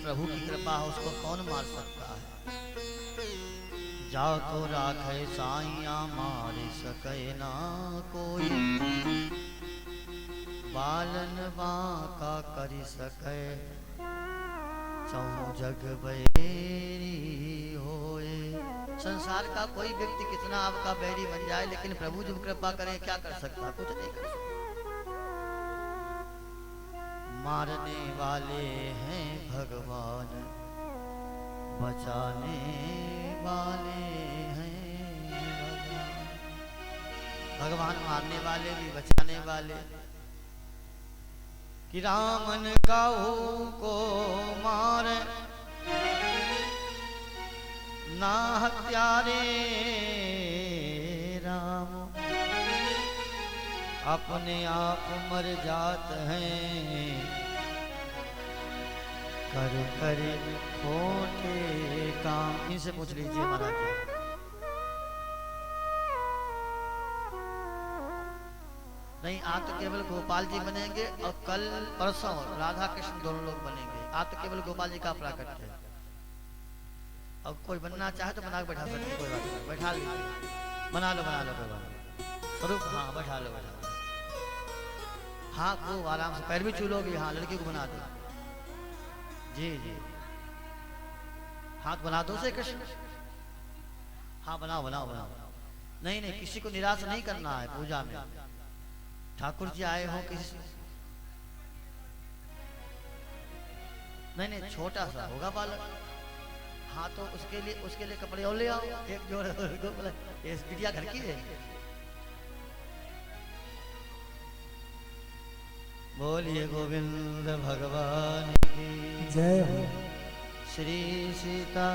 प्रभु की कृपा हो उसको कौन मार सकता है। जाओ तो राखे साइया मार सके ना कोई, बालन बांका कर सके चौं जग बैरी होए। संसार का कोई व्यक्ति कितना आपका बैरी बन जाए, लेकिन प्रभु जब कृपा करे क्या कर सकता, कुछ नहीं कर सकता। मारने वाले हैं भगवान, बचाने वाले हैं भगवान। भगवान मारने वाले भी बचाने वाले। कि रामन काहू को मारे ना हत्यारे राम, अपने आप मर जात हैं कर कर खोटे काम। इनसे पूछ लीजिए महाराज जी। नहीं, आज तो केवल गोपाल जी बनेंगे और कल परसों राधा कृष्ण दोनों लोग बनेंगे। आज तो केवल गोपाल जी का प्राकट्य है। अब कोई बनना चाहे तो बना के बैठा सकते, कोई बात नहीं, बैठा लीजिए, बना लो कोई बात स्वरूप। हाँ बैठा लो। हाँ खूब आराम से पैर भी चूलोगे। हाँ लड़की को बना दो जी जी, हाथ बना दो से कृष्ण। हाँ बनाओ। नहीं किसी को निराश नहीं करना है पूजा में। ठाकुर जी आए हो किसी, नहीं छोटा सा होगा बालक। हाँ तो उसके लिए कपड़े और ले आओ, एक जोड़ ये बिटिया घर की है। बोलिए गोविंद भगवान की जय हो। श्री सीता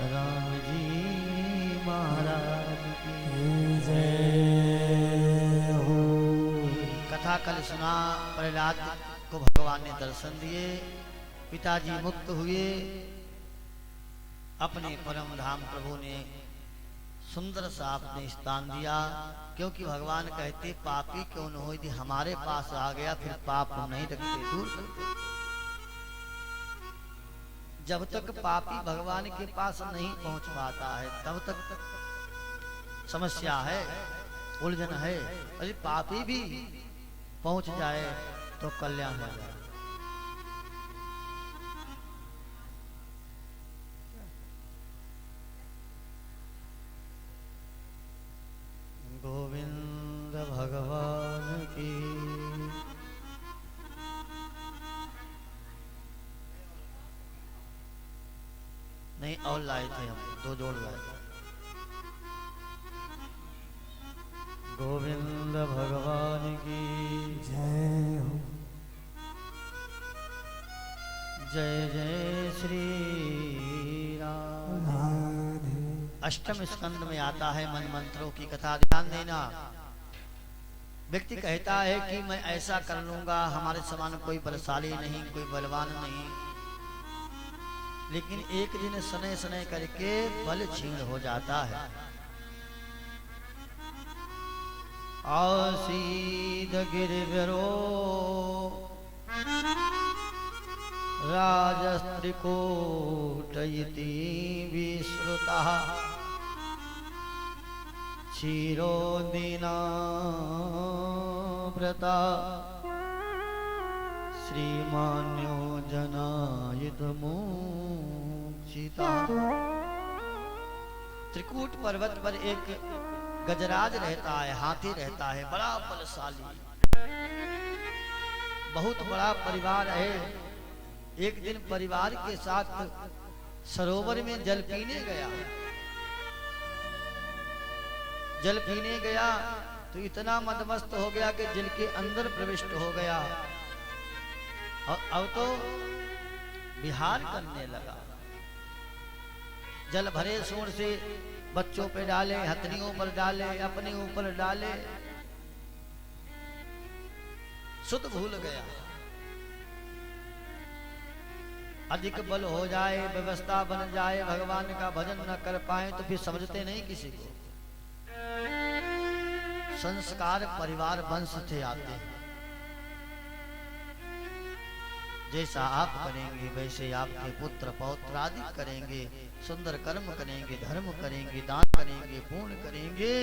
राम जी महाराज की जय हो। कथा कल सुना, प्रहलाद को भगवान ने दर्शन दिए, पिताजी मुक्त हुए, अपने परम धाम प्रभु ने सुंदर सा आपने स्थान दिया। क्योंकि भगवान कहते पापी क्यों न हो, यदि हमारे पास आ गया फिर पाप हम नहीं रखते, दूर करते। जब तक पापी भगवान के पास नहीं पहुंच पाता है तब तक समस्या है, उलझन है। अरे पापी भी पहुंच जाए तो कल्याण हो जाए। गोविंद भगवान की नहीं, और लाए थे हम, 2 जोड़ लाए थे। गोविंद भगवान की जय हो। जय जय श्री राम। अष्टम स्कंद में आता है मन मंत्रों की कथा, ध्यान देना। व्यक्ति कहता है कि मैं ऐसा कर लूंगा, हमारे समान कोई बलशाली नहीं, कोई बलवान नहीं, लेकिन एक दिन सने सने करके बल छीन हो जाता है। आसीद गिरिवरो राजस्त्रिकूटयति विश्रुतः क्षीरोदिना व्रता श्रीमान्यो जनायित मूर्छिता। त्रिकूट पर्वत पर एक गजराज रहता है, हाथी रहता है, बड़ा बलशाली, बहुत बड़ा परिवार है। एक दिन परिवार के साथ सरोवर में जल पीने गया। जल पीने गया तो इतना मदमस्त हो गया कि जल के अंदर प्रविष्ट हो गया और अब तो विहार करने लगा। जल भरे सूंड से बच्चों पे डाले, हथनियों पर डाले, अपने ऊपर डाले, सुध भूल गया। अधिक बल हो जाए, व्यवस्था बन जाए, भगवान का भजन न कर पाए तो फिर समझते नहीं किसी को। संस्कार परिवार वंश से आते हैं। जैसा आप करेंगे वैसे आपके पुत्र पौत्र आदि करेंगे, सुंदर कर्म करेंगे, धर्म करेंगे, दान करेंगे, पुण्य करेंगे,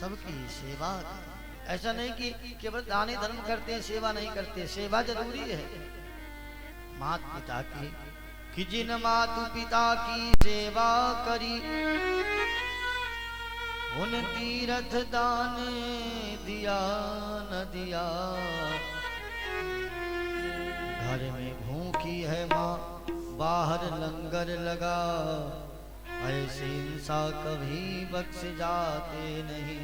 सबकी सेवा करेंगे। ऐसा नहीं कि केवल दान धर्म करते हैं, सेवा नहीं करते। सेवा जरूरी है। माता पिता की कि जिन मातु पिता की सेवा करी, उन तीर्थ दान दिया न दिया। घर में भूखी है माँ, बाहर लंगर लगा, ऐसे इंसा कभी बख्श जाते नहीं।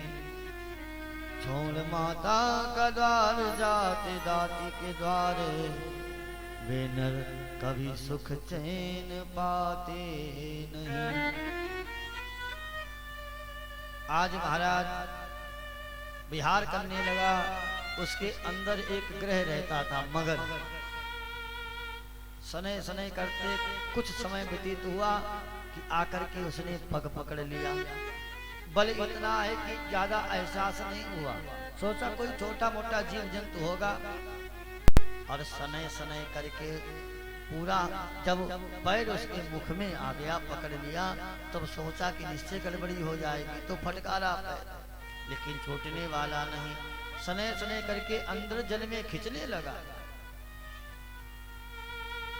छोड़ माता का द्वार जाते दाती के द्वार, वे नर कभी सुख चैन पाते नहीं। आज महाराज विहार करने लगा, उसके अंदर एक ग्रह रहता था मगर। सने सने करते कुछ समय व्यतीत हुआ कि आकर के उसने पग पकड़ लिया। बल इतना है कि ज्यादा एहसास नहीं हुआ, सोचा कोई छोटा मोटा जीव जंतु होगा। और सने सने करके पूरा जब पैर उसके मुख में आ गया, पकड़ लिया, तब सोचा कि निश्चय गड़बड़ी हो जाएगी, तो फटकारा पैर, लेकिन छूटने वाला नहीं। सने सने करके अंदर जल में खींचने लगा।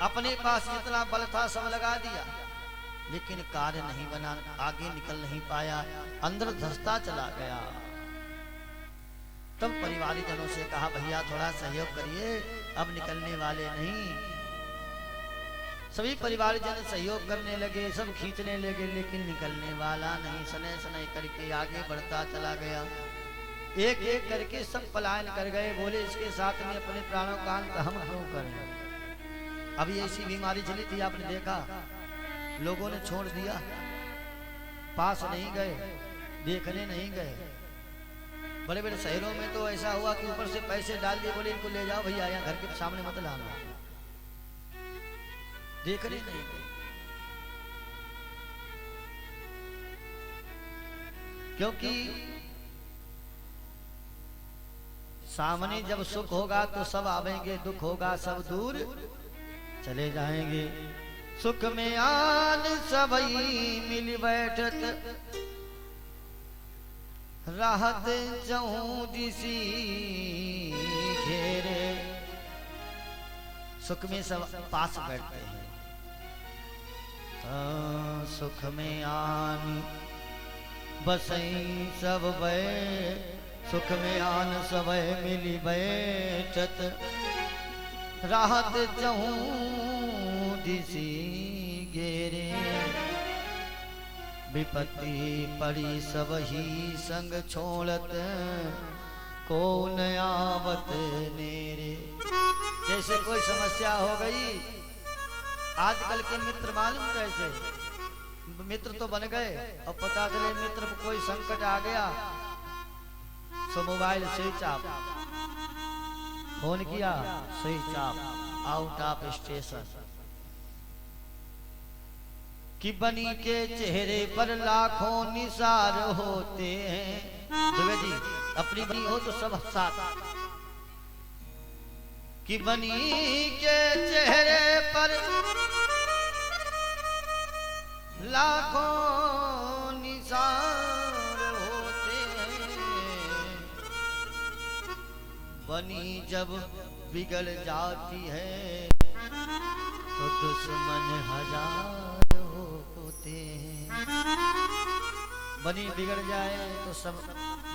अपने पास जितना बल था सब लगा दिया, लेकिन कार्य नहीं बना, आगे निकल नहीं पाया, अंदर धंसता चला गया। तब परिवारी जनों से कहा, भैया थोड़ा सहयोग करिए, अब निकलने वाले नहीं। सभी परिवार जन सहयोग करने लगे, सब खींचने लगे, लेकिन निकलने वाला नहीं। सने सने करके आगे बढ़ता चला गया। एक एक करके सब पलायन कर गए। बोले इसके साथ में अपने प्राणों का अंत हम क्यों करें। अभी ऐसी बीमारी चली थी, आपने देखा, लोगों ने छोड़ दिया, पास नहीं गए, देखने नहीं गए। बड़े बड़े शहरों में तो ऐसा हुआ कि ऊपर से पैसे डाल दिए, बोले इनको ले जाओ भैया, यहाँ घर के सामने मत लाना, देखने नहीं गए। क्योंकि सामने जब सुख होगा तो सब आवेंगे, दुख होगा सब दूर चले जाएंगे। सुख में आन सबई मिल बैठत, राहत चहूं दिसी घेरे। सुख में सब पास बैठते हैं, सुख में आन बसई सब बै, सुख में आन सब मिली बैठत, राहत चहूं दिसी घेरे। विपत्ति पड़ी सब ही संग छोड़त, को न आवत नेरे। जैसे कोई समस्या हो गई, आजकल के मित्र मालूम कैसे, मित्र तो बन गए और पता चले मित्र को कोई संकट आ गया, सो मोबाइल स्विच ऑफ, फोन किया switch off, out of station. कि बनी के चेहरे पर लाखों निसार होते हैं। दुबे जी अपनी बनी हो तो सब साथ। कि बनी के चेहरे पर लाखों निसार होते हैं, बनी जब बिगड़ जाती है तो दुश्मन हजार होते हैं। बनी बिगड़ जाए तो सब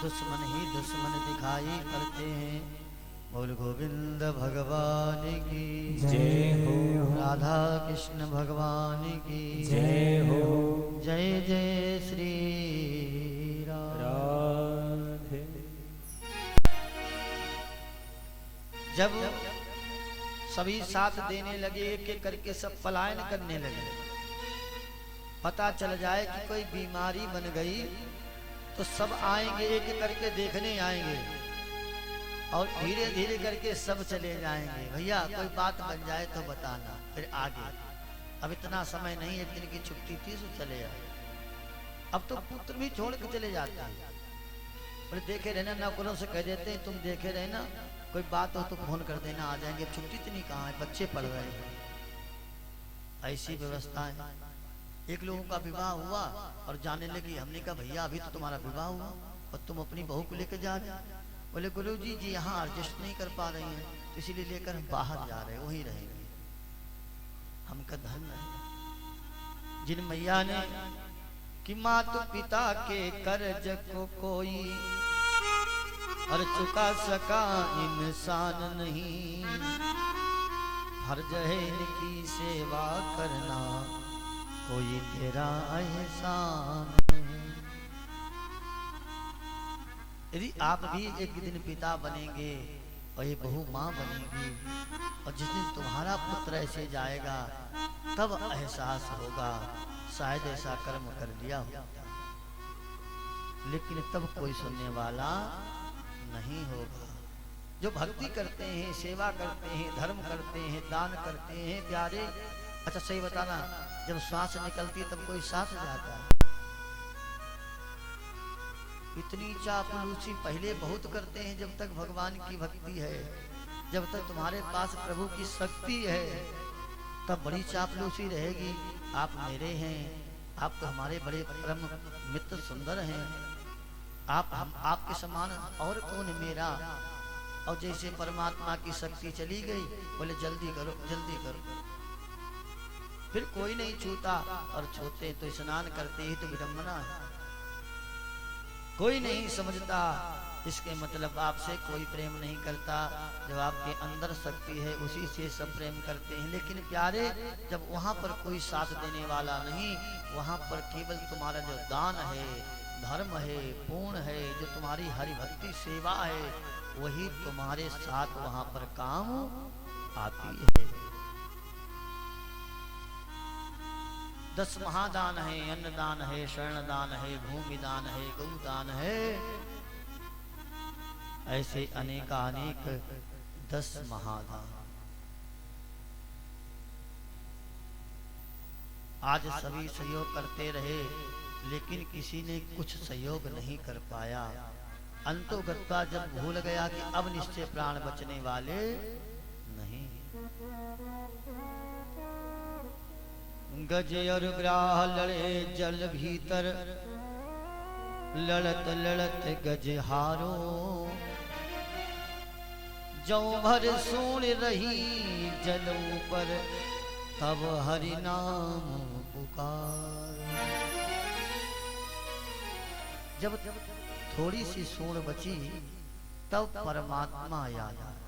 दुश्मन ही दुश्मन दिखाई पड़ते हैं। बोल गोविंद भगवान की जय हो, राधा कृष्ण भगवान की जय हो, जय जय श्री राधे। जब सभी साथ देने लगे, एक एक करके सब पलायन करने लगे, पता चल जाए कि कोई बीमारी बन गई तो सब आएंगे, एक एक करके देखने आएंगे और धीरे धीरे करके सब चले जाएंगे। भैया कोई बात बन जाए तो बताना, फिर आगे। अब इतना समय नहीं, एक दिन की छुट्टी थी तो चले आए। अब तो पुत्र भी छोड़ के चले जाते हैं, बोले देखे रहना, नौकरों से कह देते हैं तुम देखे रहना, कोई बात हो तो फोन कर देना, आ जाएंगे। छुट्टी इतनी कहाँ है, बच्चे पढ़ रहे हैं। ऐसी व्यवस्था है। एक लोगों का विवाह हुआ और जाने लगी, हमने कहा भैया अभी तो तुम्हारा विवाह हुआ और तुम अपनी बहू को लेकर जा रहे। बोले गुरु जी जी यहाँ एडजस्ट नहीं कर पा रही हैं, तो इसीलिए लेकर हम बाहर जा रहे, वहीं रहेंगे। हमका धर्म है जिन मैया ने कि माता पिता के कर्ज को कोई और चुका सका इंसान नहीं, फर्ज है इनकी सेवा करना, कोई तेरा एहसान नहीं। यदि आप भी एक दिन पिता बनेंगे और ये बहू माँ बनेगी, और जिस दिन तुम्हारा पुत्र ऐसे जाएगा तब एहसास होगा शायद ऐसा कर्म कर लिया हो, लेकिन तब कोई सुनने वाला नहीं होगा। जो भक्ति करते हैं, सेवा करते हैं, धर्म करते हैं, दान करते हैं प्यारे। अच्छा सही बताना, जब श्वास निकलती है तब कोई सांस जाता है। इतनी चापलूसी पहले बहुत करते हैं जब तक भगवान की भक्ति है, जब तक तुम्हारे पास प्रभु की शक्ति है तब बड़ी चापलूसी रहेगी। आप मेरे हैं, आप तो हमारे बड़े परम मित्र सुंदर हैं, हम आपके समान और कौन मेरा। और जैसे परमात्मा की शक्ति चली गई, बोले जल्दी करो जल्दी करो, फिर कोई नहीं छूता, और छूते तो स्नान करते ही तो विडंबना है। कोई नहीं समझता, इसके मतलब आपसे कोई प्रेम नहीं करता। जब आपके अंदर शक्ति है उसी से सब प्रेम करते हैं। लेकिन प्यारे, जब वहां पर कोई साथ देने वाला नहीं, वहां पर केवल तुम्हारा जो दान है, धर्म है, पूर्ण है, जो तुम्हारी हरि भक्ति सेवा है, वही तुम्हारे साथ वहां पर काम आती है। 10 महादान है, अन्नदान है, शरणदान है, भूमिदान है, गौदान है, ऐसे अनेकानेक 10 महादान। आज सभी सहयोग करते रहे, लेकिन किसी ने कुछ सहयोग नहीं कर पाया। अंतोगत्वा जब भूल गया कि अब निश्चय प्राण बचने वाले नहीं। गज और ग्राह लड़े जल भीतर, लड़त लड़त गज हारो, जो भर सुन रही जल ऊपर, तब हरि नाम पुकार। जब थोड़ी सी सूंड बची तब परमात्मा याद आया।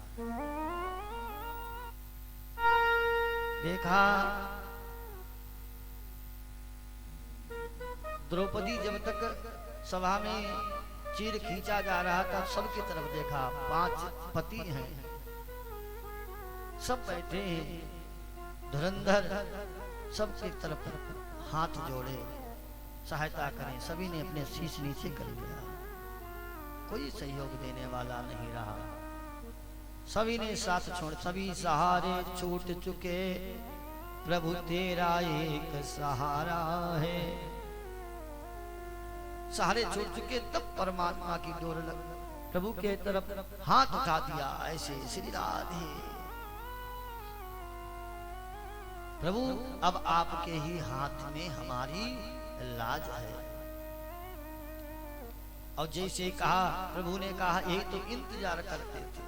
देखा द्रौपदी जब तक सभा में चीर खींचा जा रहा था, सबकी तरफ देखा, 5 पति हैं, सब बैठे हैं। धुरंधर सबकी तरफ हाथ जोड़े, सहायता करें। सभी ने अपने शीश नीचे कर लिया, कोई सहयोग देने वाला नहीं रहा। सभी ने साथ छोड़, सभी सहारे छूट चुके, प्रभु तेरा एक सहारा है। सहारे छूट चुके, तब परमात्मा की डोर लग, प्रभु के तरफ हाथ उठा दिया, ऐसे श्री राधे प्रभु, अब आपके ही हाथ में हमारी लाज है। और जैसे कहा, प्रभु ने कहा, एक तो इंतजार करते थे।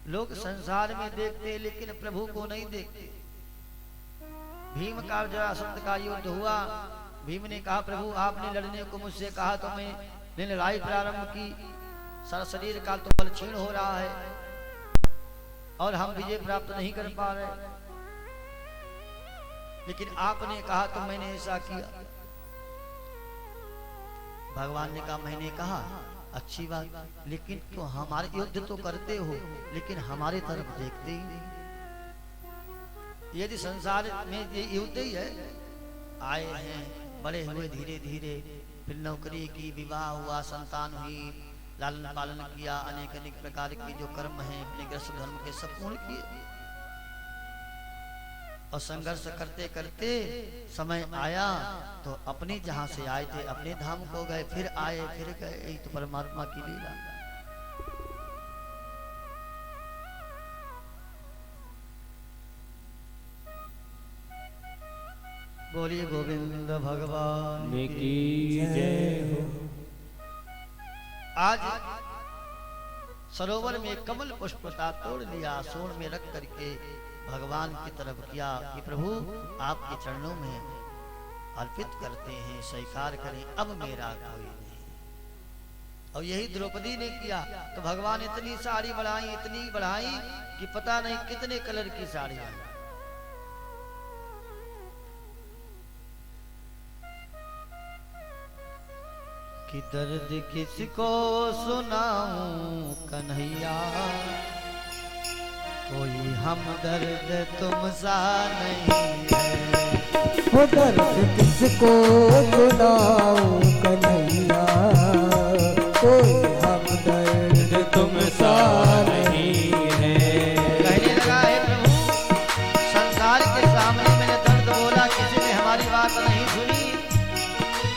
लोग संसार में देखते लेकिन प्रभु को नहीं देखते। भीम का जरासंध का युद्ध हुआ, भीम ने कहा प्रभु आपने लड़ने को मुझसे कहा तो मैंने लड़ाई प्रारंभ की, सारा शरीर का तो बल क्षीण हो रहा है और हम विजय प्राप्त नहीं कर पा रहे, लेकिन आपने कहा तो मैंने ऐसा किया। भगवान ने कहा, मैंने कहा अच्छी बात, लेकिन क्यों हमारे युद्ध तो करते हो लेकिन हमारे तरफ देखते ही नहीं। यदि संसार में ये युद्ध ही है, आए हैं, बड़े हुए धीरे धीरे, फिर नौकरी की, विवाह हुआ, संतान हुई, लालन पालन किया, अनेक अनेक प्रकार की जो कर्म हैं अपने ग्रस्त धर्म के सब पूर्ण किए, और संघर्ष करते करते समय आया तो अपने जहां से आए थे अपने धाम को गए, फिर आए फिर गए। यही तो परमात्मा की लीला। बोलिए गोविंद भगवान की जय हो। आज सरोवर में कमल पुष्प का तोड़ लिया, सोन में रख करके भगवान की तरफ किया कि प्रभु आपके चरणों में अर्पित करते हैं, स्वीकार करें, अब मेरा कोई नहीं। और यही द्रौपदी ने किया तो भगवान इतनी साड़ी बढ़ाई, इतनी बढ़ाई कि पता नहीं कितने कलर की साड़ियां। कि दर्द किसको सुनाऊं कन्हैया, कोई हमदर्द तुम सा नहीं है। वो दर्द किसको सुनाऊं कन्हैया, कोई हमदर्द तुम सा नहीं है। कहने लगा है प्रभु, संसार के सामने मैंने दर्द बोला, किसी ने हमारी बात नहीं सुनी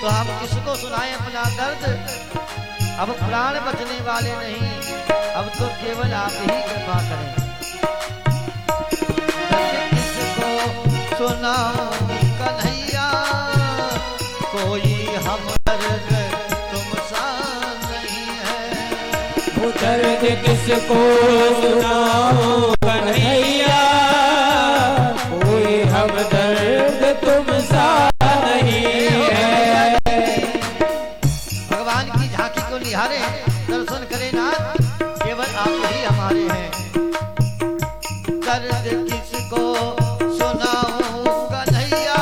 तो हम किसको सुनाएं अपना दर्द। अब प्राण बचने वाले नहीं, अब तो केवल आप ही कृपा करें। दर्द किसको सुनाऊं कन्हैया, कोई हमदर्द तुम सा नहीं है। वो दर्द किसको सुनाऊं कन्हैया, कोई हमदर्द तुम सा नहीं है। भगवान की झांकी को निहारे, दर्शन करें नाथ, केवल आप ही हमारे हैं। दर्द किसको सुनाऊं कन्हैया,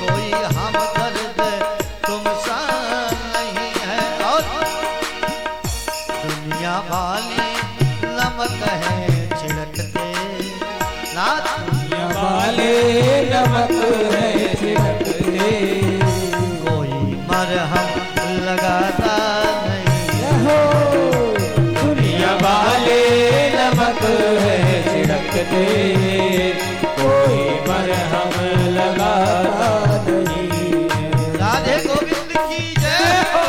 कोई हमदर्द तुम सा नहीं है। और दुनिया वाले नमक है छिड़कते नाथ, दुनिया वाले नमक है छिड़कते, कोई मरहम लगाता नहीं। हो दुनिया वाले नमक है छिड़कते, कोई मरहम लगाता नहीं है। राधे गोविंद की जय हो।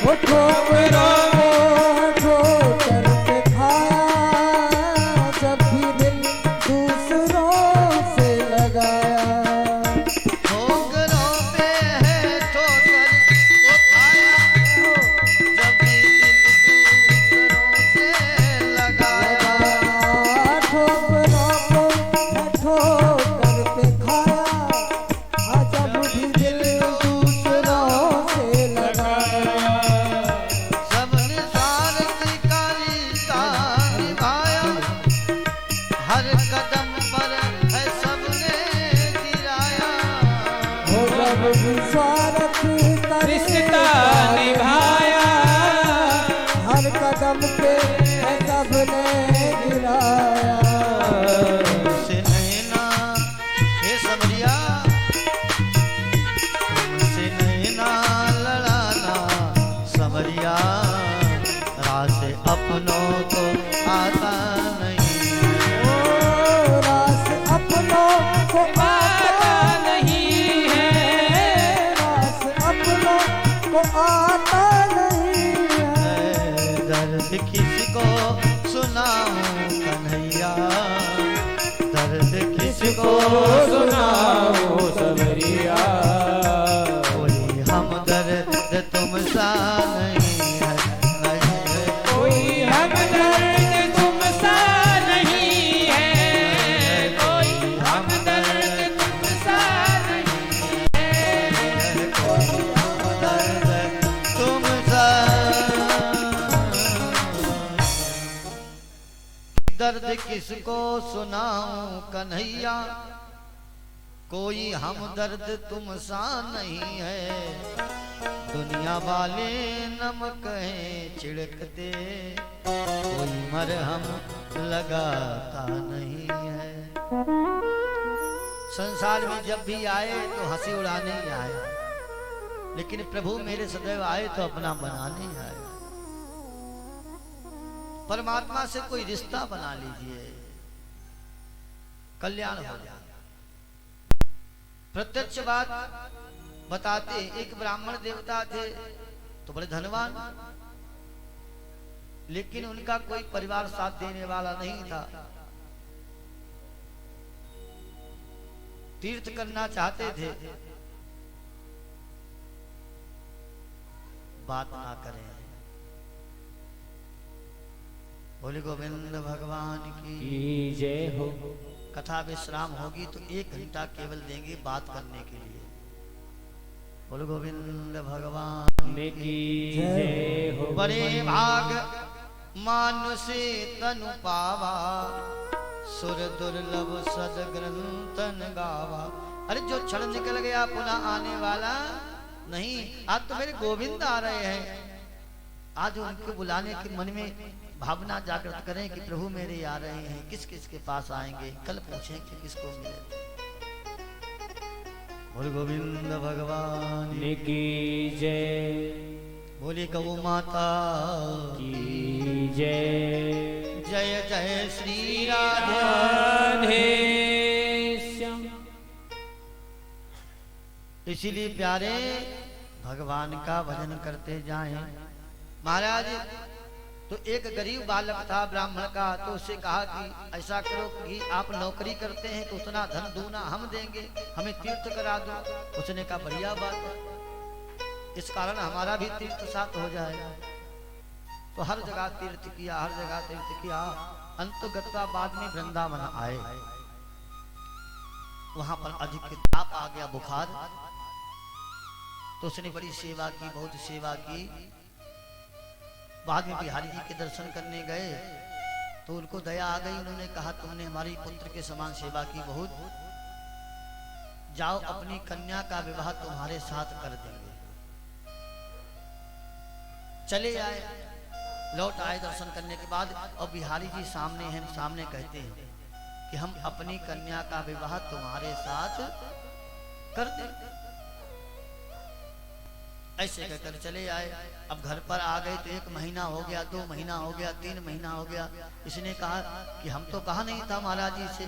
वो ठोकरों ठोकर के खाया, जब भी दिल दूसरों से लगाया। ठोकरों पे है ठोकर वो खाया, जब भी दिल दूसरों से लगाया। ठोकरों को है ठोकर पे खाया, जब भी दिल दूसरों से लगाया। सबने स्वार्थ का रिश्ता निभाया, हर कदम पर है सबने गिराया। वो जब भी स्वार्थ का रिश्ता निभाया, हर कदम पे है सबने गिराया। से नैना हे समरिया, से नैना लड़ाना समरिया, रास अपनों को आता नहीं। ओ रास अपनों को आता नहीं है, रास अपनों को आता नहीं है। दर्द किसको सुनाऊं कन्हैया, दर्द किसको सुनाओ सबरिया। कोई हमदर्द तुम सा नहीं है, नहीं है। कोई हमदर्द तुम सा नहीं है, कोई हमदर्द तुम सा नहीं है। कोई हमदर्द तुम सा। दर्द किसको सुनाऊं कन्हैया, कोई हमदर्द तुम सा नहीं है। दुनिया वाले नमक हैं छिड़कते, कोई मरहम लगाता नहीं है। संसार में जब भी आए तो हंसी उड़ाने ही आए, लेकिन प्रभु मेरे सदैव आए तो अपना बनाने ही आए। परमात्मा से कोई रिश्ता बना लीजिए, कल्याण हो जाए। प्रत्यक्ष बात बताते, एक ब्राह्मण देवता थे तो बड़े धनवान, लेकिन उनका कोई परिवार साथ देने वाला नहीं था। तीर्थ करना चाहते थे, बात ना करें। बोले गोविंद भगवान की जय हो। कथा विश्राम होगी तो 1 घंटा केवल देंगे बात करने के लिए। बोलो गोविंद भगवान की जय हो। बड़े भाग मानुषे तनु पावा, सुर दुर्लभ सद ग्रंथन गावा। अरे जो क्षण निकल गया पुनः आने वाला नहीं। आज तो मेरे गोविंद आ रहे हैं, आज उनको बुलाने के मन में भावना जागृत करें कि प्रभु मेरे आ रहे हैं, किस किस के पास आएंगे, कल पूछें कि किसको मिले। बोल गोविंद भगवान की जय। बोली गौ माता की जय। जय जय श्री राधे। राधे श्याम। इसीलिए प्यारे भगवान का भजन करते जाएं। महाराज तो एक गरीब बालक था ब्राह्मण का, तो उससे कहा कि ऐसा करो कि आप नौकरी करते हैं तो उतना धन दूना हम देंगे, हमें तीर्थ करा दो। उसने कहा बढ़िया बात है, इस कारण हमारा भी तीर्थ साथ हो जाएगा। तो हर जगह तीर्थ किया, हर जगह तीर्थ किया। अंतगता बाद में वृंदावन आए, वहां पर अधिक ताप आ गया, बुखार। तो उसने बड़ी सेवा की, बहुत सेवा की। बाद में बिहारी जी के दर्शन करने गए तो उनको दया आ गई। उन्होंने कहा तुमने हमारी पुत्र के समान सेवा की बहुत, जाओ अपनी कन्या का विवाह तुम्हारे साथ कर देंगे। चले आए, लौट आए दर्शन करने के बाद, और बिहारी जी सामने हैं, सामने कहते हैं कि हम अपनी कन्या का विवाह तुम्हारे साथ कर देंगे। ऐसे कहकर चले आए। अब घर पर आ गए तो 1 महीना हो गया, 2 महीना हो गया, 3 महीना हो गया। इसने कहा कि हम तो कहा नहीं था महाराज जी से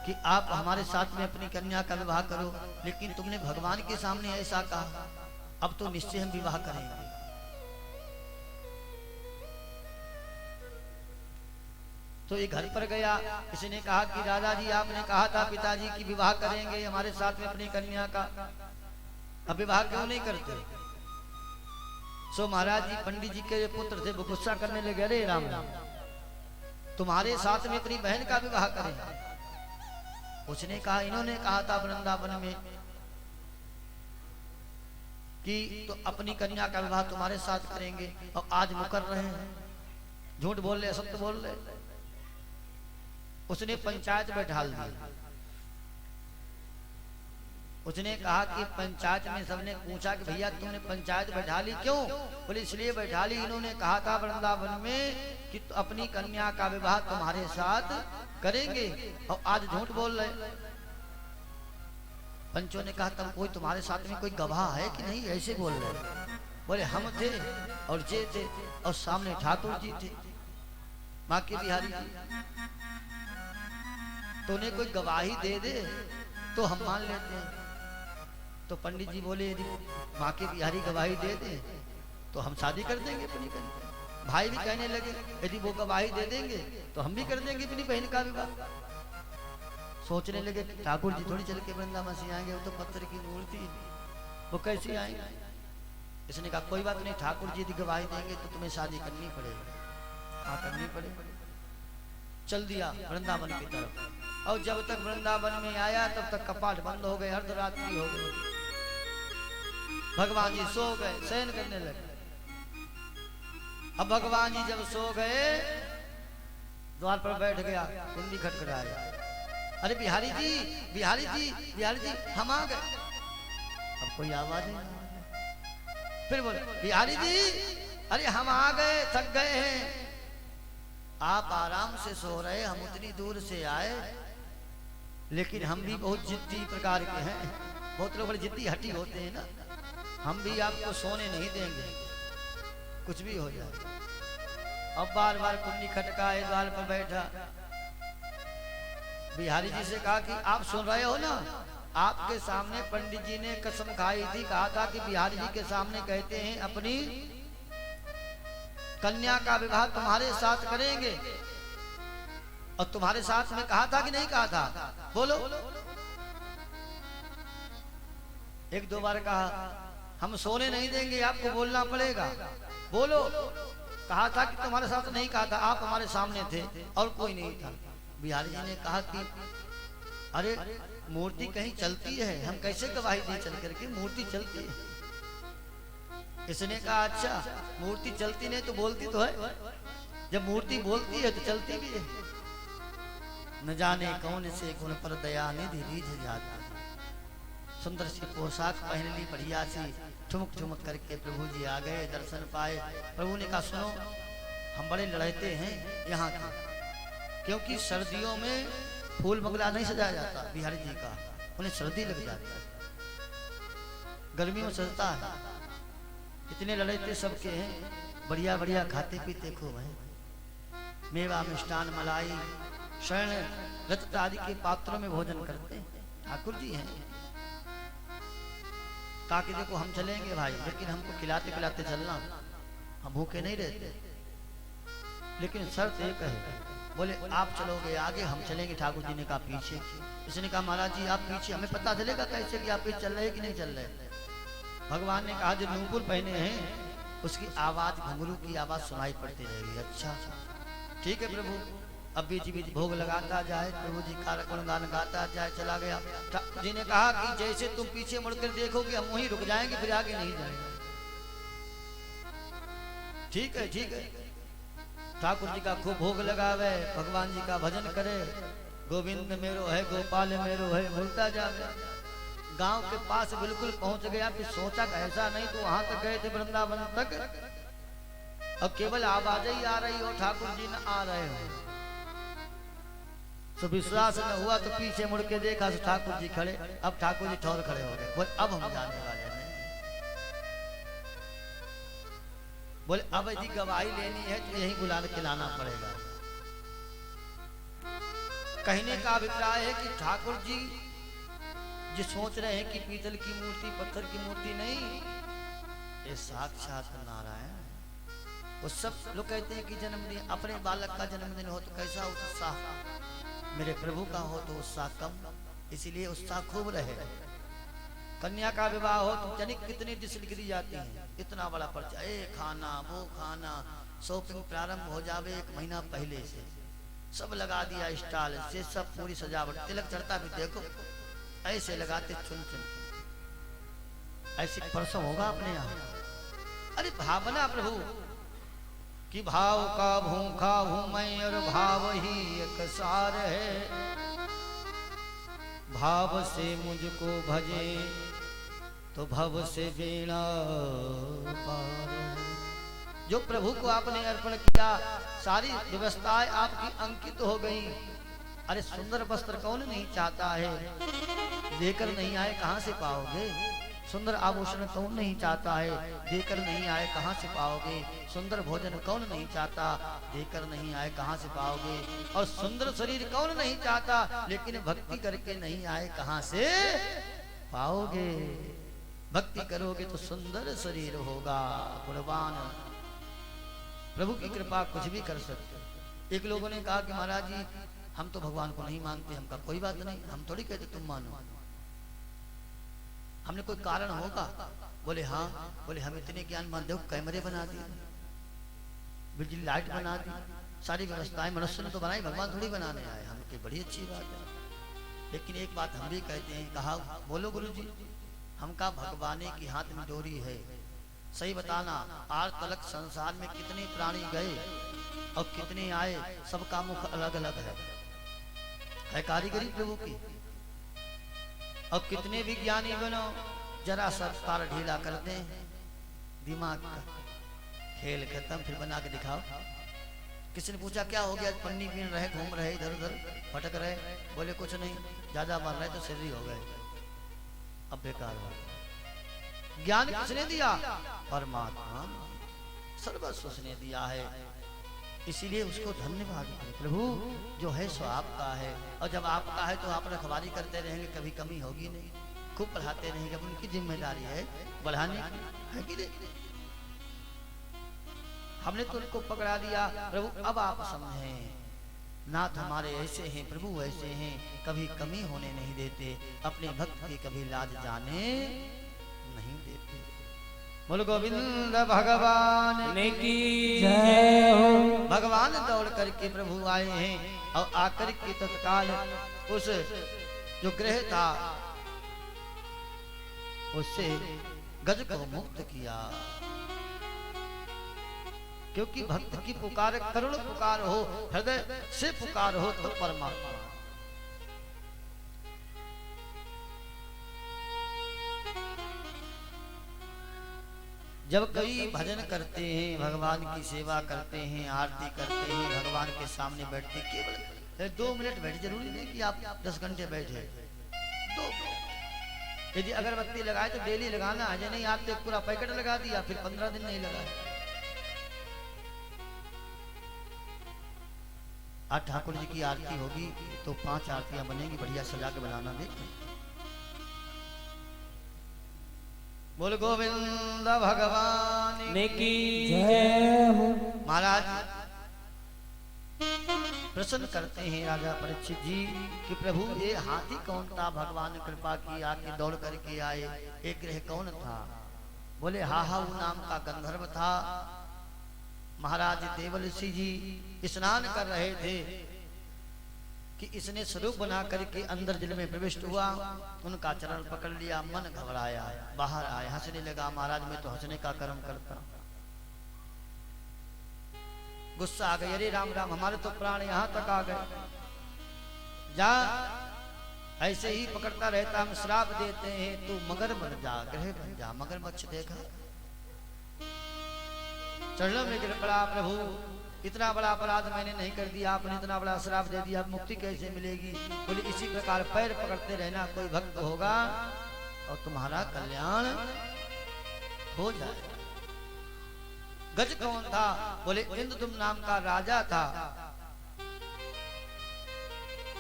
कि आप हमारे साथ में अपनी कन्या का विवाह करो, लेकिन तुमने भगवान के सामने ऐसा कहा। अब तो निश्चय हम विवाह करेंगे। तो ये घर पर गया, इसने कहा कि दादाजी आपने कहा था पिताजी की विवाह करेंगे हमारे साथ में अपनी कन्या का, अब विवाह क्यों नहीं करते? सो महाराज जी पंडित जी के पुत्र थे, वो गुस्सा करने लगे, अरे राम राम, तुम्हारे साथ में अपनी बहन का विवाह करें? उसने कहा इन्होंने कहा था वृंदावन में कि तो अपनी कन्या का विवाह तुम्हारे साथ करेंगे, और आज मुकर रहे हैं, झूठ बोल रहे, सत्य बोल रहे। उसने पंचायत बैठा दी। उसने कहा कि पंचायत में सबने पूछा कि भैया तुमने पंचायत बैठा ली क्यों? बोले इसलिए बैठा ली, इन्होंने कहा था वृंदावन में कि तो अपनी कन्या का विवाह तुम्हारे साथ करेंगे, और आज झूठ बोल रहे। पंचों ने कहा तब कोई तुम्हारे साथ में कोई गवाह है कि नहीं, ऐसे बोल रहे? बोले हम थे और जे थे, और सामने ठाकुर जी थे, माँ के बिहारी जी, तो उन्हें कोई गवाही दे दे तो हम मान लेते हैं। तो पंडित जी बोले यदि माँ के बिहारी गवाही दे दे तो हम शादी कर देंगे अपनी कन्या। भाई भी कहने लगे यदि वो गवाही दे देंगे तो हम भी कर देंगे अपनी बहन का विवाह। सोचने लगे ठाकुर जी थोड़ी चल के वृंदावन से आएंगे, वो तो पत्थर की मूर्ति, वो कैसे आएंगे? इसने कहा कोई बात नहीं, ठाकुर जी यदि गवाही देंगे तो तुम्हें शादी करनी पड़ेगी। हाँ करनी पड़ेगी। चल दिया वृंदावन की तरफ, और जब तक वृंदावन में आया तब तक कपाट बंद हो गए, अर्धरात्रि हो गई। भगवान जी सो गए, शयन करने लगे। अब भगवान जी जब सो गए, द्वार पर बैठ गया, कुंडी खटखटाया, अरे बिहारी जी, बिहारी जी, बिहारी जी, हम आ गए। अब कोई आवाज नहीं। फिर बोले बिहारी जी, अरे हम आ गए, थक गए हैं, आप आराम से सो रहे, हम उतनी दूर से आए, लेकिन हम भी बहुत जिद्दी प्रकार के हैं, बहुत लोग बड़े जिद्दी हटी होते हैं ना, हम भी आपको सोने नहीं देंगे, कुछ भी हो जाए। अब बार बार कुंडी खटकाए, द्वार पर बैठा, बिहारी जी से कहा कि आप सुन रहे हो ना, आपके सामने पंडित जी ने कसम खाई थी, कहा था कि बिहारी जी के सामने कहते हैं अपनी कन्या का विवाह तुम्हारे साथ करेंगे, और तुम्हारे साथ में कहा था कि नहीं कहा था? बोलो। एक दो बार कहा, हम सोने नहीं देंगे, आपको बोलना पड़ेगा, बोलो। कहा था कि तुम्हारे साथ नहीं कहा था, आप हमारे सामने थे और कोई नहीं था। बिहारी जी ने कहा कि अरे मूर्ति कहीं चलती है, हम कैसे गवाही दें चल करके, मूर्ति चलती है। इसने कहा अच्छा मूर्ति चलती नहीं तो बोलती तो है, जब मूर्ति बोलती है तो चलती भी है। न जाने कौन से गुण पर दया निधि रीझ जाती, सुंदर सी पोशाक पहन ली, बढ़िया सी, ठुमक ठुमक करके प्रभु जी आ गए, दर्शन पाए। प्रभु ने कहा सुनो, हम बड़े लड़ते हैं यहाँ के, क्योंकि सर्दियों में फूल बंगला नहीं सजाया जाता बिहारी जी का, उन्हें सर्दी लग जाती है, गर्मी में सजता है। इतने लड़ते सबके हैं, बढ़िया बढ़िया खाते पीते खूब है, मेवा मिष्टान मलाई शरण रत्न आदि के पात्रों में भोजन करते हैं, ठाकुर जी हैं। कहा कि देखो हम चलेंगे भाई, लेकिन हमको खिलाते खिलाते चलना, हम भूखे नहीं रहते, लेकिन शर्त एक है। बोले आप चलोगे आगे, हम चलेंगे। ठाकुर जी ने कहा पीछे। इसने कहा महाराज जी आप पीछे, हमें पता चलेगा कैसे कि आप पीछे चल रहे कि नहीं चल रहे? भगवान ने कहा जो नूपुर पहने हैं उसकी आवाज, घुंघरू की आवाज सुनाई पड़ती रहेगी। अच्छा ठीक है प्रभु। अब बीच बीच भोग लगाता जाए, प्रभु जी का गुणगान गाता जाए, चला गया। ठाकुर जी ने कहा कि जैसे तुम पीछे मुड़कर देखोगे हम वहीं रुक जाएंगे, फिर आगे नहीं जाएंगे। ठीक है ठीक है। ठाकुर जी का खूब भोग लगावे, भगवान जी का भजन करे, गोविंद मेरो है गोपाल मेरो है, बोलता जावे। गांव के पास बिल्कुल पहुंच गया, फिर सोचा कि ऐसा नहीं तो वहां तक गए थे वृंदावन तक, अब केवल आवाज ही आ रही हो, ठाकुर जी न आ रहे हो। तो विश्वास न हुआ तो पीछे मुड़ के देखा तो ठाकुर जी खड़े। अब ठाकुर जी ठौर खड़े हो गए, बोले अब हम जाने वाले नहीं। बोले अब यदि गवाही लेनी है तो यही बुला के लाना पड़ेगा। कहने का अभिप्राय है कि ठाकुर जी जो सोच रहे हैं कि पीतल की मूर्ति पत्थर की मूर्ति नहीं, ये साक्षात नारायण। वो सब लोग कहते हैं कि जन्मदिन, अपने बालक का जन्मदिन हो तो कैसा उत्साह, मेरे प्रभु का हो तो उत्साह कम, इसीलिए उत्साह खूब रहे। कन्या का विवाह हो तो जनिक कितनी डिस्ल गिरी जाती है, इतना बड़ा पर्चा, ये खाना वो खाना, शॉपिंग प्रारंभ हो जावे 1 महीना पहले से, सब लगा दिया स्टॉल से, सब पूरी सजावट, तिलक चढ़ता भी देखो ऐसे लगाते चुन चुन, ऐसे परसों होगा अपने यहाँ। अरे भावना प्रभु कि भाव का भूखा हूं मैं और भाव ही एक सार है, भाव से मुझको भजे तो भव से बीणा पार। जो प्रभु को आपने अर्पण किया, सारी व्यवस्थाएं आपकी अंकित हो गई। अरे सुंदर वस्त्र कौन नहीं चाहता है, लेकर नहीं आए कहां से पाओगे। सुंदर आभूषण कौन नहीं चाहता है, देकर नहीं आए कहां से पाओगे। सुंदर भोजन कौन नहीं चाहता, देकर नहीं आए कहां से पाओगे। और सुंदर शरीर कौन नहीं चाहता, लेकिन भक्ति करके नहीं आए कहां से पाओगे। भक्ति करोगे तो सुंदर शरीर होगा, गुणवान। प्रभु की कृपा कुछ भी कर सकते। एक लोगों ने कहा कि महाराज जी हम तो भगवान को नहीं मानते। हम कहा कोई बात नहीं, हम थोड़ी कहते तुम मानो, हमने कोई कारण होगा। बोले हाँ, बोले हम इतने ज्ञानवान, देखो कैमरे बना दिए, बिजली लाइट बना दी, सारी व्यवस्थाएं मनुष्य ने तो बनाई, भगवान थोड़ी बनाने आए। हम की बड़ी अच्छी बात है, लेकिन एक बात हम भी कहते हैं। कहा बोलो गुरु जी। हम कहा भगवाने की हाथ में डोरी है, सही बताना। आज तलक संसार में कितने प्राणी गए और कितने आए, सबका मुख अलग अलग है कारीगरी प्रभु की। और कितने भी ज्ञानी बनो, जरा सा तार ढीला कर दें, दिमाग का खेल खत्म, फिर बना के दिखाओ। किसी ने पूछा क्या हो गया, पन्नी पीन रहे, घूम रहे, इधर उधर भटक रहे। बोले कुछ नहीं, ज्यादा मार रहे तो सिर्री हो गए, अब बेकार हो। ज्ञान किसने दिया? परमात्मा, सर्वस्व उसने दिया है, इसीलिए उसको धन्यवाद करें। प्रभु जो है सो आपका है, और जब आपका है तो आप रखवाली करते रहेंगे, कभी कमी होगी नहीं। खूब पढ़ाते रहेंगे, उनकी जिम्मेदारी है बढ़ाने की, है कि नहीं। हमने तो उनको पकड़ा दिया। प्रभु अब आप समझें, नाथ हमारे ऐसे हैं, प्रभु ऐसे हैं, कभी कमी होने नहीं देते, अपने भक्त की कभी लाज जाने नहीं देते। बोल गोविंद भगवान की जय हो। भगवान दौड़ करके प्रभु आए हैं और आकर के तत्काल उस जो ग्रह था उससे गज को मुक्त किया। क्योंकि भक्त की पुकार करुण पुकार हो, हृदय से पुकार हो तो परमात्मा। जब कई भजन करते हैं, भगवान की सेवा करते हैं, आरती करते हैं, भगवान के सामने बैठते, केवल 2 मिनट बैठे, जरूरी नहीं कि आप 10 घंटे बैठे। 2 यदि अगरबत्ती लगाए तो डेली लगाना है, नहीं आप तो पूरा पैकेट लगा दिया, फिर 15 दिन नहीं लगा। आज ठाकुर जी की आरती होगी तो 5 आरतियां बनेगी, बढ़िया सजा के बनाना। देख बोल गोविंद भगवान की जय हो। महाराज प्रसन्न करते हैं राजा परीक्षित जी कि प्रभु ये हाथी कौन था, भगवान ने कृपा की आके दौड़ करके आए। एक ग्रह कौन था? बोले हाहाऊ नाम का गंधर्व था। महाराज देवलसी जी स्नान कर रहे थे कि इसने स्वरूप बना करके अंदर जल में प्रविष्ट हुआ, उनका चरण पकड़ लिया, मन घबराया, बाहर आए, हंसने लगा। महाराज मैं तो हंसने का कर्म करता। गुस्सा आ गई, अरे राम राम हमारे तो प्राण यहाँ तक आ गए, जा ऐसे ही पकड़ता रहता, हम श्राप देते हैं, तू मगर बन जा, ग्रह बन जा। मगरमच्छ देखा, चरणों में गिर पड़ा। प्रभु इतना बड़ा अपराध मैंने नहीं कर दिया, आपने इतना बड़ा श्राप दे दिया, मुक्ति कैसे मिलेगी? बोले इसी प्रकार पैर पकड़ते रहना, कोई भक्त होगा और तुम्हारा कल्याण हो जाए। गज कौन था? बोले इंद्रदुम्न नाम का राजा था।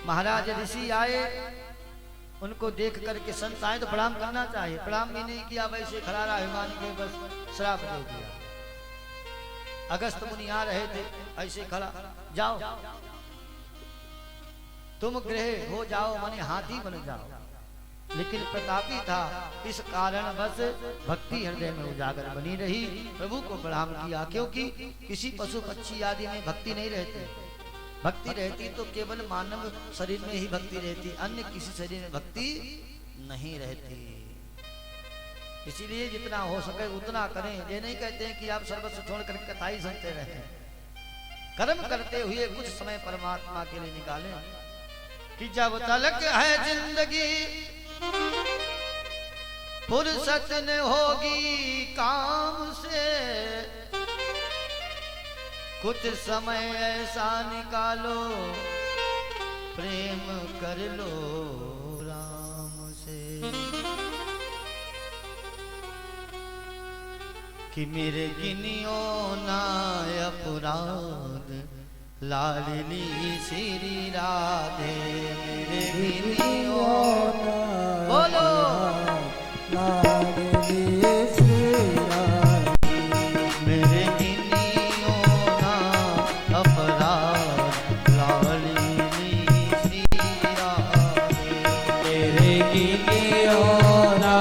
महाराज ऋषि आए, उनको देख करके संत आए तो प्रणाम करना चाहिए, प्रणाम भी नहीं किया, वैसे खड़ा रहा हिमान के, बस श्राप दे दिया। अगस्त मुनि आ रहे थे, ऐसे खड़ा, जाओ तुम ग्रह हो जाओ, माने हाथी बन जाओ। लेकिन प्रतापी था, इस कारण बस भक्ति हृदय में उजागर बनी रही, प्रभु को प्रणाम किया। क्योंकि किसी पशु पक्षी आदि में भक्ति नहीं रहती। भक्ति रहती तो केवल मानव शरीर में ही भक्ति रहती, अन्य किसी शरीर में भक्ति नहीं रहती। इसीलिए जितना हो सके उतना करें। ये नहीं कहते हैं कि आप सर्वस्व छोड़कर कथा ही सुनते रहें। कर्म करते हुए कुछ समय परमात्मा के लिए निकालें। कि जब तलक है जिंदगी फुर्सत न होगी काम से, कुछ समय ऐसा निकालो प्रेम कर लो राम से। कि मेरे गिनियो ना अपराध लाडली श्री राधे, मेरे गिनियो ना बोलो लाडली श्री राधे, मेरे गिनियो ना अपराध लाडली श्री राधे, मेरे गिनियो ना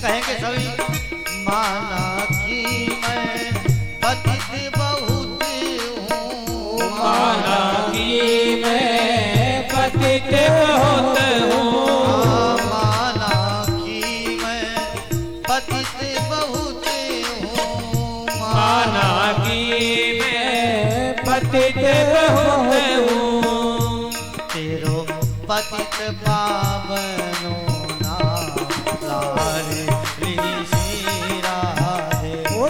कहेंगे सभी माना कि मैं पतित बहुत हूँ, माना कि मैं पतित बहुत हूँ, माना कि मैं पतित बहुत हूँ, माना कि मैं पतित बहुत हूँ, तेरो पतित पावनो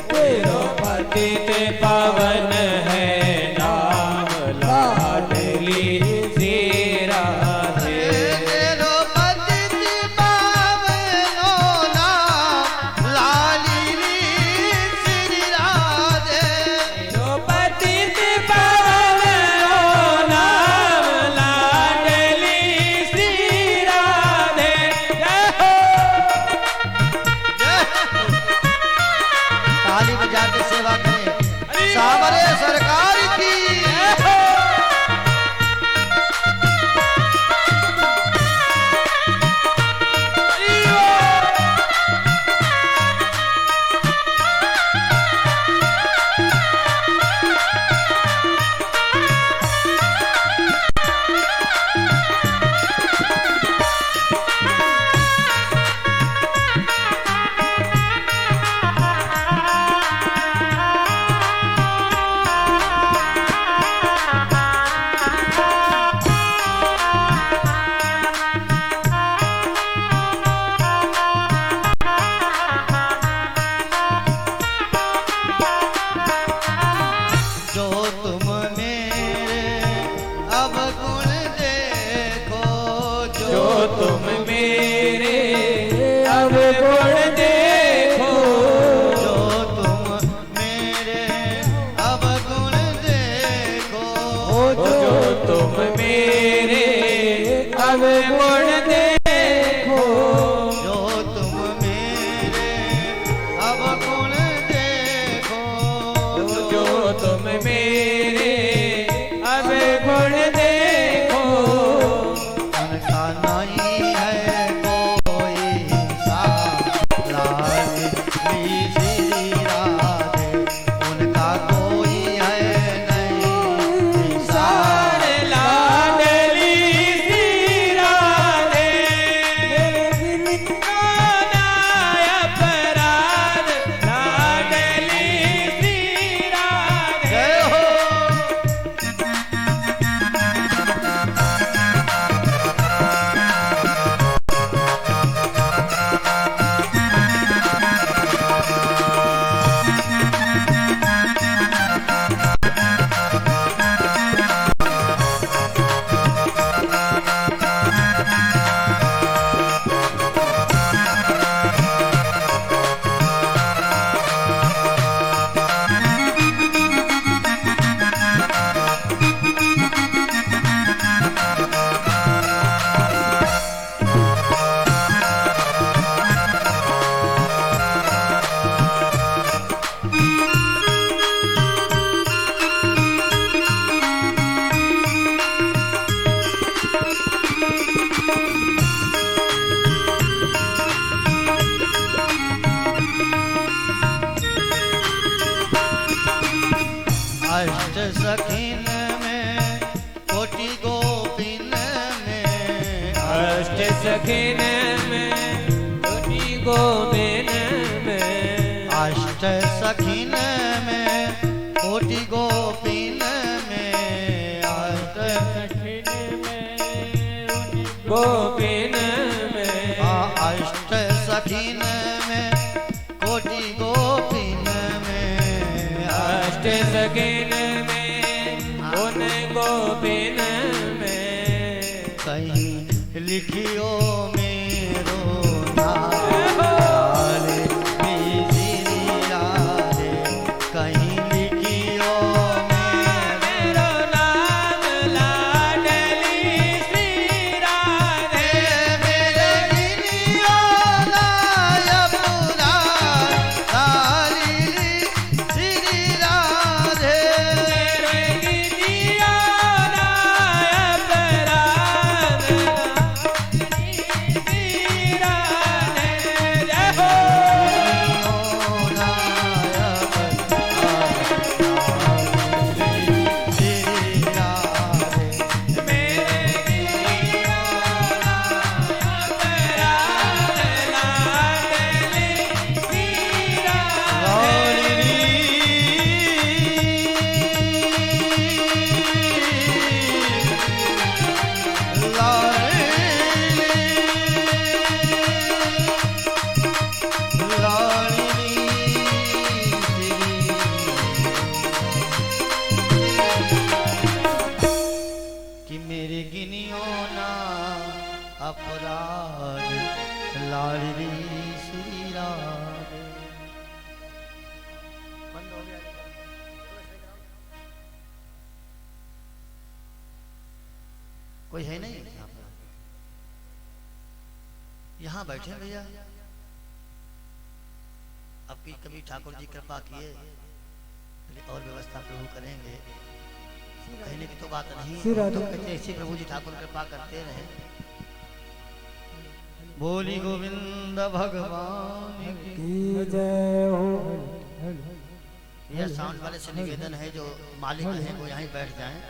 तेरो पतित पावन है नाम लाडली श्री राधे तेरो पतित पावनो नाम लाडली श्री राधे तेरो पतित पावनो नाम लाडली श्री राधे जय हो ताली बजा के सेवा करें सामरे सरकार की जो तुम मेरे अब गुण देखो जो तुम मेरे अब गुण देखो जो तुम मेरे अब गुण देखो जो तुम मेरे अब गुण देखो जो तुम मेरे अब गुण देखो जो तुम मेरे अब गुण देखो उनका नहीं है कोई सा लाल श्री राधे उनका कोई है नहीं सा लाडली श्री राधे अपराध लाडली श्री राधे जय हो अष्ट सखीन में कोटि गोपिन में अष्ट सखिन में कोटि गोपिन में अष्ट सखीन में कोटि गोपिन में अष्ट सखिन में गोपिन में अष्ट सखीन में कोटि गोपिन में अष्ट सखिन में उन गोपिन में कहीं लिखियो मेरो नाम लाल श्री राधे कहीं लिखियो मेरो नाम लाडली श्री राधे मेरे गिलियो लाय पुरा लाली श्री राधे मेरे गिलिया नाय अपराध कोई है नहीं यहाँ पर? यहाँ बैठे भैया। अब की कभी ठाकुर जी कृपा किए और व्यवस्था प्रभु करेंगे, कहने की तो बात नहीं, तो कहते ऐसे प्रभु जी ठाकुर कृपा करते रहे। बोली गोविंद भगवान की जय हो। यह साउंड वाले से निवेदन है जो मालिक हैं वो यहीं बैठ जाएं।